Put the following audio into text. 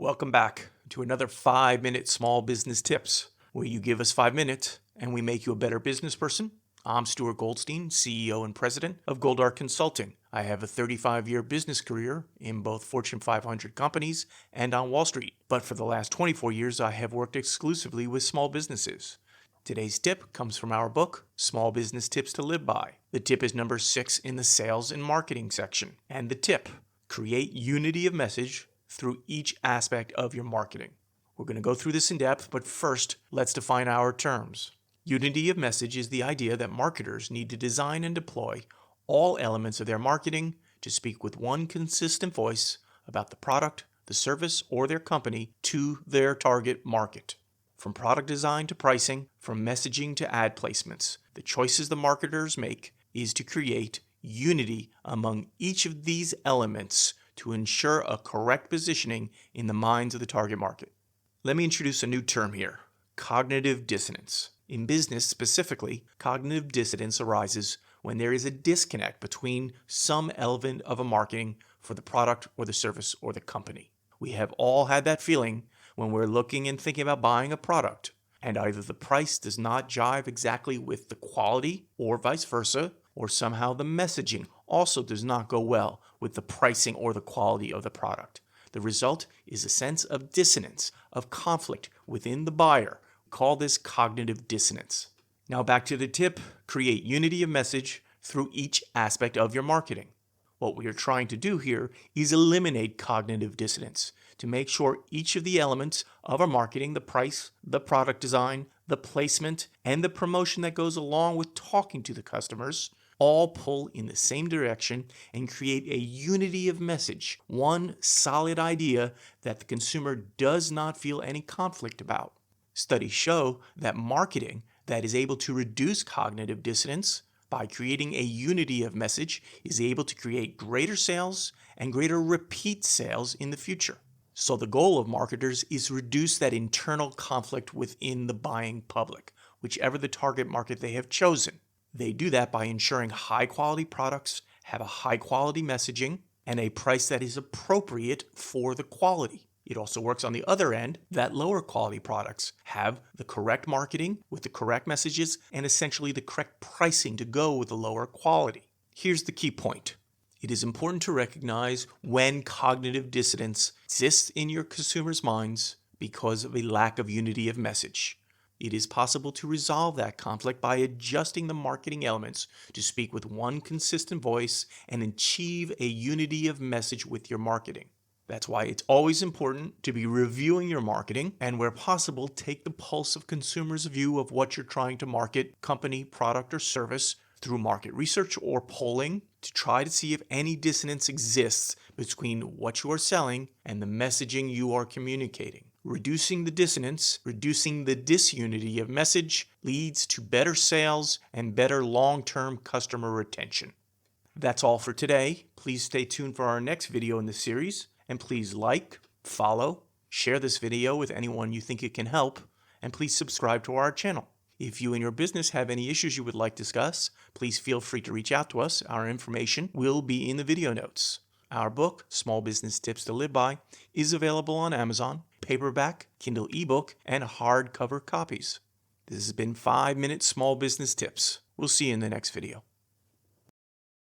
Welcome back to another 5-minute small business tips, where you give us 5 minutes and we make you a better business person. I'm Stuart Goldstien, CEO and President of Goldstien Consulting. I have a 35-year business career in both Fortune 500 companies and on Wall Street. But for the last 24 years, I have worked exclusively with small businesses. Today's tip comes from our book, Small Business Tips to Live By. The tip is number 6 in the sales and marketing section. And the tip, create unity of message through each aspect of your marketing. We're going to go through this in depth, but first, let's define our terms. Unity of message is the idea that marketers need to design and deploy all elements of their marketing to speak with one consistent voice about the product, the service, or their company to their target market. From product design to pricing, from messaging to ad placements, the choices the marketers make is to create unity among each of these elements to ensure a correct positioning in the minds of the target market. Let me introduce a new term here, cognitive dissonance. In business specifically, cognitive dissonance arises when there is a disconnect between some element of a marketing for the product or the service or the company. We have all had that feeling when we're looking and thinking about buying a product, and either the price does not jive exactly with the quality or vice versa, or somehow the messaging also does not go well with the pricing or the quality of the product. The result is a sense of dissonance, of conflict within the buyer. We call this cognitive dissonance. Now back to the tip, create unity of message through each aspect of your marketing. What we are trying to do here is eliminate cognitive dissonance to make sure each of the elements of our marketing, the price, the product design, the placement, and the promotion that goes along with talking to the customers, all pull in the same direction and create a unity of message, one solid idea that the consumer does not feel any conflict about. Studies show that marketing that is able to reduce cognitive dissonance by creating a unity of message is able to create greater sales and greater repeat sales in the future. So the goal of marketers is to reduce that internal conflict within the buying public, whichever the target market they have chosen. They do that by ensuring high-quality products have a high-quality messaging and a price that is appropriate for the quality. It also works on the other end that lower-quality products have the correct marketing with the correct messages and essentially the correct pricing to go with the lower quality. Here's the key point. It is important to recognize when cognitive dissonance exists in your consumers' minds because of a lack of unity of message. It is possible to resolve that conflict by adjusting the marketing elements to speak with one consistent voice and achieve a unity of message with your marketing. That's why it's always important to be reviewing your marketing and, where possible, take the pulse of consumers' view of what you're trying to market, company, product, or service through market research or polling to try to see if any dissonance exists between what you are selling and the messaging you are communicating. Reducing the dissonance, reducing the disunity of message leads to better sales and better long-term customer retention. That's all for today. Please stay tuned for our next video in the series, and please like, follow, share this video with anyone you think it can help, and please subscribe to our channel. If you and your business have any issues you would like to discuss, please feel free to reach out to us. Our information will be in the video notes. Our book, Small Business Tips to Live By, is available on Amazon, paperback, Kindle ebook, and hardcover copies. This has been 5-Minute Small Business Tips. We'll see you in the next video.